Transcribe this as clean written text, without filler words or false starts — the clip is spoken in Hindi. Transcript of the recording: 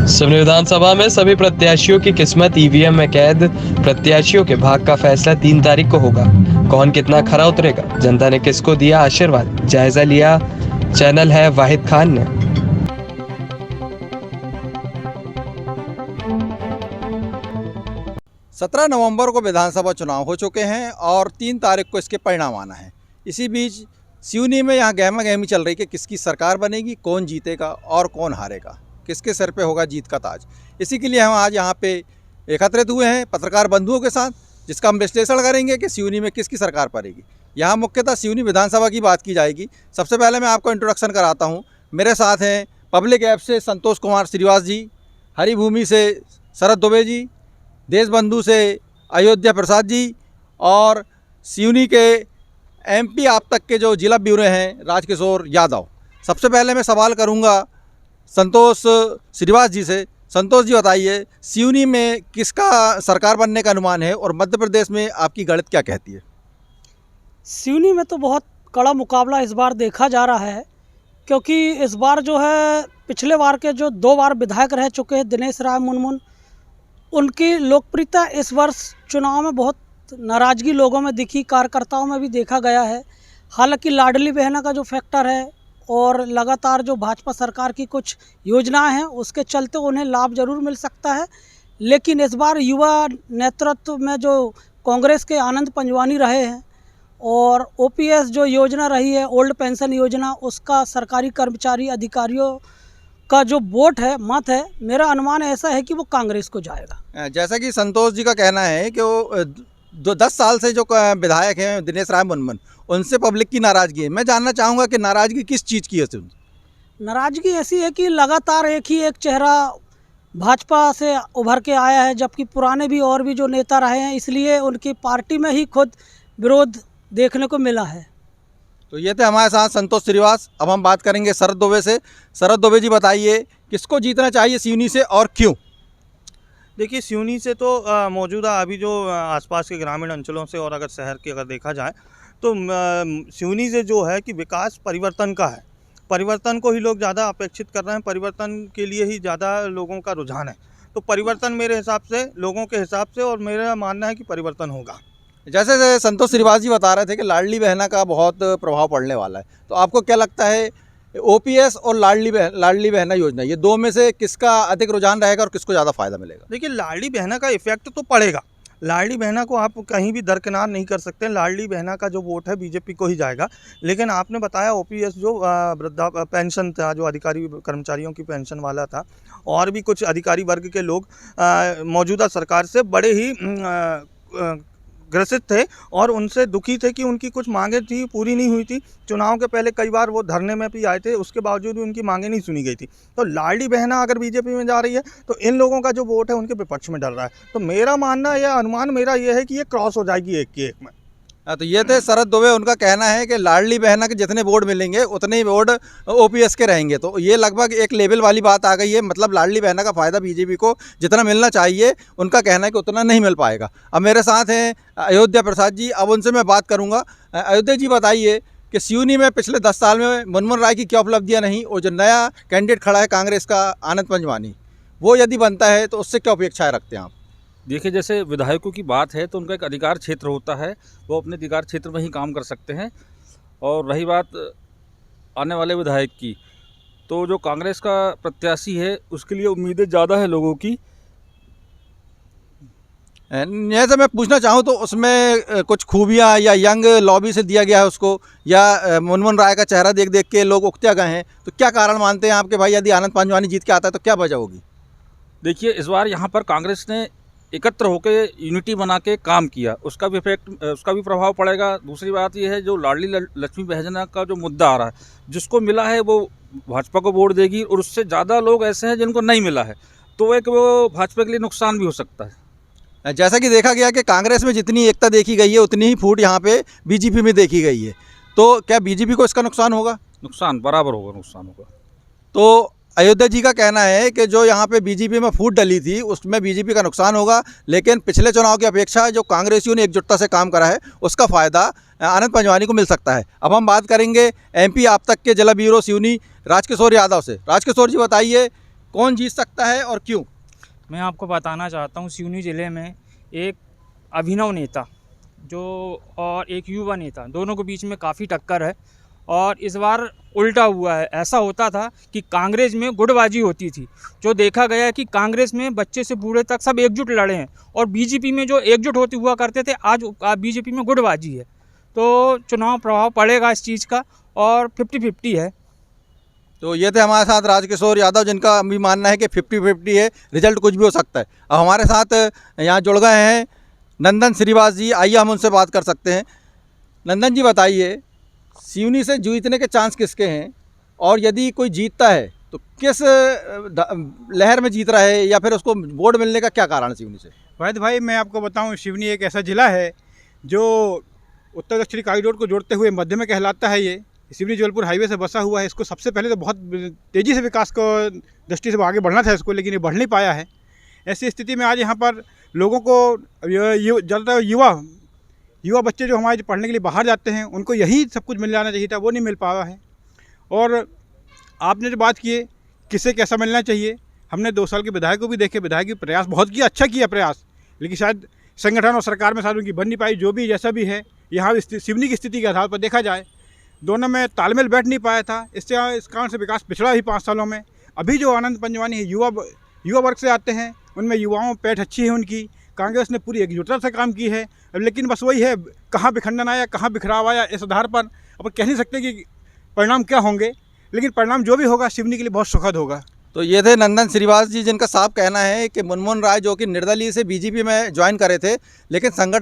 सिवनी विधानसभा में सभी प्रत्याशियों की किस्मत ईवीएम में कैद। प्रत्याशियों के भाग्य का फैसला 3 तारीख को होगा। कौन कितना खरा उतरेगा, जनता ने किसको दिया आशीर्वाद, जायजा लिया चैनल है वाहिद खान ने। 17 नवंबर को विधानसभा चुनाव हो चुके हैं और 3 तारीख को इसके परिणाम आना है। इसी बीच सिवनी में यहाँ गहमा गहमी चल रही कि किसकी सरकार बनेगी, कौन जीतेगा और कौन हारेगा, किसके सर पे होगा जीत का ताज। इसी के लिए हम आज यहाँ पे एकत्रित हुए हैं पत्रकार बंधुओं के साथ, जिसका हम विश्लेषण करेंगे कि सिवनी में किसकी सरकार पड़ेगी। यहाँ मुख्यतः सिवनी विधानसभा की बात की जाएगी। सबसे पहले मैं आपको इंट्रोडक्शन कराता हूँ। मेरे साथ हैं पब्लिक ऐप से संतोष कुमार श्रीवास जी, हरिभूमि से शरद दुबे जी, देशबंधु से अयोध्या प्रसाद जी और सिवनी के एमपी आप तक के जो जिला ब्यूरो हैं राजकिशोर यादव। सबसे पहले मैं सवाल करूंगा संतोष श्रीवास जी से। संतोष जी बताइए, सिवनी में किसका सरकार बनने का अनुमान है और मध्य प्रदेश में आपकी गणित क्या कहती है? सिवनी में तो बहुत कड़ा मुकाबला इस बार देखा जा रहा है, क्योंकि इस बार जो है पिछले बार के जो 2 बार विधायक रह चुके हैं दिनेश राय मुनमुन, उनकी लोकप्रियता इस वर्ष चुनाव में बहुत नाराज़गी लोगों में दिखी, कार्यकर्ताओं में भी देखा गया है। हालांकि लाडली बहना का जो फैक्टर है और लगातार जो भाजपा सरकार की कुछ योजनाएं हैं उसके चलते उन्हें लाभ जरूर मिल सकता है, लेकिन इस बार युवा नेतृत्व में जो कांग्रेस के आनंद पंजवानी रहे हैं और ओपीएस जो योजना रही है ओल्ड पेंशन योजना, उसका सरकारी कर्मचारी अधिकारियों का जो वोट है, मत है, मेरा अनुमान ऐसा है कि वो कांग्रेस को जाएगा। जैसा कि संतोष जी का कहना है कि वो जो 10 साल से जो विधायक हैं दिनेश राय मुनमुन, उनसे पब्लिक की नाराज़गी है। मैं जानना चाहूँगा कि नाराज़गी किस चीज़ की है? नाराज़गी ऐसी है कि लगातार एक चेहरा भाजपा से उभर के आया है, जबकि पुराने भी और भी जो नेता रहे हैं, इसलिए उनकी पार्टी में ही खुद विरोध देखने को मिला है। तो ये थे हमारे साथ संतोष श्रीवास। अब हम बात करेंगे शरद दुबे से। शरद दुबे जी बताइए, किसको जीतना चाहिए सिवनी से और क्यों? देखिए, सिवनी से तो मौजूदा अभी जो आसपास के ग्रामीण अंचलों से और अगर शहर की अगर देखा जाए तो सिवनी से जो है कि विकास परिवर्तन का है। परिवर्तन को ही लोग ज़्यादा अपेक्षित कर रहे हैं, परिवर्तन के लिए ही ज़्यादा लोगों का रुझान है। तो परिवर्तन मेरे हिसाब से, लोगों के हिसाब से, और मेरा मानना है कि परिवर्तन होगा। जैसे संतोष श्रीवास जी बता रहे थे कि लाडली बहना का बहुत प्रभाव पड़ने वाला है, तो आपको क्या लगता है ओपीएस और लाडली बहना योजना, ये 2 में से किसका अधिक रुझान रहेगा और किसको ज़्यादा फायदा मिलेगा? देखिए, लाडली बहना का इफेक्ट तो पड़ेगा। लाडली बहना को आप कहीं भी दरकिनार नहीं कर सकते। लाडली बहना का जो वोट है बीजेपी को ही जाएगा। लेकिन आपने बताया ओपीएस जो वृद्धा पेंशन था, जो अधिकारी कर्मचारियों की पेंशन वाला था, और भी कुछ अधिकारी वर्ग के लोग मौजूदा सरकार से बड़े ही ग्रसित थे और उनसे दुखी थे कि उनकी कुछ मांगें थी पूरी नहीं हुई थी। चुनाव के पहले कई बार वो धरने में भी आए थे, उसके बावजूद भी उनकी मांगें नहीं सुनी गई थी। तो लाडली बहना अगर बीजेपी में जा रही है तो इन लोगों का जो वोट है उनके विपक्ष में डल रहा है। तो मेरा मानना या अनुमान मेरा ये है कि ये क्रॉस हो जाएगी 1 की 1 में। तो ये थे शरद दुबे। उनका कहना है कि लाडली बहना के जितने वोट मिलेंगे उतने ही वोट ओपीएस के रहेंगे। तो ये लगभग एक लेवल वाली बात आ गई है। मतलब लाडली बहना का फ़ायदा बीजेपी को जितना मिलना चाहिए, उनका कहना है कि उतना नहीं मिल पाएगा। अब मेरे साथ हैं अयोध्या प्रसाद जी। अब उनसे मैं बात करूँगा। अयोध्या जी बताइए कि सिवनी में पिछले 10 साल में मुनमुन राय की क्या उपलब्धियाँ नहीं, और जो नया कैंडिडेट खड़ा है कांग्रेस का आनंद पंजवानी, वो यदि बनता है तो उससे क्या अपेक्षाएँ रखते हैं आप? देखिए, जैसे विधायकों की बात है तो उनका एक अधिकार क्षेत्र होता है, वो अपने अधिकार क्षेत्र में ही काम कर सकते हैं। और रही बात आने वाले विधायक की, तो जो कांग्रेस का प्रत्याशी है उसके लिए उम्मीदें ज़्यादा है लोगों की। जैसे मैं पूछना चाहूँ तो उसमें कुछ खूबियाँ या यंग लॉबी से दिया गया है उसको, या मुनमुन राय का चेहरा देख देख के लोग उकत्या गए हैं, तो क्या कारण मानते हैं आपके भाई, यदि आनंद पंजवानी जीत के आता है तो क्या वजह होगी? देखिए, इस बार यहाँ पर कांग्रेस ने एकत्र होकर यूनिटी बना के काम किया, उसका भी उसका भी प्रभाव पड़ेगा। दूसरी बात यह है, जो लाडली लक्ष्मी बहना का जो मुद्दा आ रहा है, जिसको मिला है वो भाजपा को वोट देगी, और उससे ज़्यादा लोग ऐसे हैं जिनको नहीं मिला है, तो एक वो भाजपा के लिए नुकसान भी हो सकता है। जैसा कि देखा गया कि कांग्रेस में जितनी एकता देखी गई है उतनी ही फूट यहाँ पे बीजेपी में देखी गई है, तो क्या बीजेपी को इसका नुकसान होगा? नुकसान बराबर होगा, नुकसान होगा। तो अयोध्या जी का कहना है कि जो यहाँ पे बीजेपी में फूट डली थी उसमें बीजेपी का नुकसान होगा, लेकिन पिछले चुनाव की अपेक्षा जो कांग्रेसियों ने एकजुटता से काम करा है उसका फ़ायदा आनंद पंजवानी को मिल सकता है। अब हम बात करेंगे एमपी आप तक के जिला ब्यूरो सिवनी राजकिशोर यादव से। राजकिशोर जी बताइए कौन जीत सकता है और क्यों? मैं आपको बताना चाहता हूँ, सिवनी ज़िले में एक अभिनव नेता जो और एक युवा नेता, दोनों के बीच में काफ़ी टक्कर है। और इस बार उल्टा हुआ है। ऐसा होता था कि कांग्रेस में गुटबाजी होती थी, जो देखा गया है कि कांग्रेस में बच्चे से बूढ़े तक सब एकजुट लड़े हैं, और बीजेपी में जो एकजुट होते हुआ करते थे, आज बीजेपी में गुटबाजी है। तो चुनाव प्रभाव पड़ेगा इस चीज़ का, और 50-50 है। तो ये थे हमारे साथ राजकिशोर यादव, जिनका भी मानना है कि 50-50 है, रिजल्ट कुछ भी हो सकता है। अब हमारे साथ यहाँ जुड़ गए हैं नंदन श्रीवास जी, आइए हम उनसे बात कर सकते हैं। नंदन जी बताइए, सिवनी से जीतने के चांस किसके हैं, और यदि कोई जीतता है तो किस लहर में जीत रहा है, या फिर उसको वोट मिलने का क्या कारण है सिवनी से? वैद भाई, मैं आपको बताऊं, सिवनी एक ऐसा ज़िला है जो उत्तर दक्षिणी कॉरिडोर को जोड़ते हुए मध्य में कहलाता है। ये सिवनी जबलपुर हाईवे से बसा हुआ है। इसको सबसे पहले तो बहुत तेज़ी से विकास को दृष्टि से आगे बढ़ना था इसको, लेकिन ये बढ़ नहीं पाया है। ऐसी स्थिति में आज यहाँ पर लोगों को ज़्यादातर युवा बच्चे जो हमारे पढ़ने के लिए बाहर जाते हैं, उनको यही सब कुछ मिल जाना चाहिए था, वो नहीं मिल पाया है। और आपने जो बात की है किसे कैसा मिलना चाहिए, हमने 2 साल के विधायक को भी देखे, विधायक की प्रयास बहुत किया, अच्छा किया प्रयास, लेकिन शायद संगठन और सरकार में शायद उनकी बन नहीं पाई। जो भी जैसा भी है, यहाँ सिवनी की स्थिति के आधार पर देखा जाए, दोनों में तालमेल बैठ नहीं पाया था। इससे इस कारण से विकास पिछड़ा ही 5 सालों में। अभी जो आनंद पंजवानी है, युवा वर्ग से आते हैं, उनमें युवाओं पेठ अच्छी है उनकी। कांग्रेस ने पूरी एकजुटता से काम की है, लेकिन बस वही है, कहाँ विखंडन आया, कहाँ बिखराव आया, इस आधार पर अब कह नहीं सकते कि परिणाम क्या होंगे, लेकिन परिणाम जो भी होगा सिवनी के लिए बहुत सुखद होगा। तो ये थे नंदन श्रीवास जी, जिनका साफ कहना है कि मनमोहन राय जो कि निर्दलीय से बीजेपी में ज्वाइन करे थे, लेकिन संगठन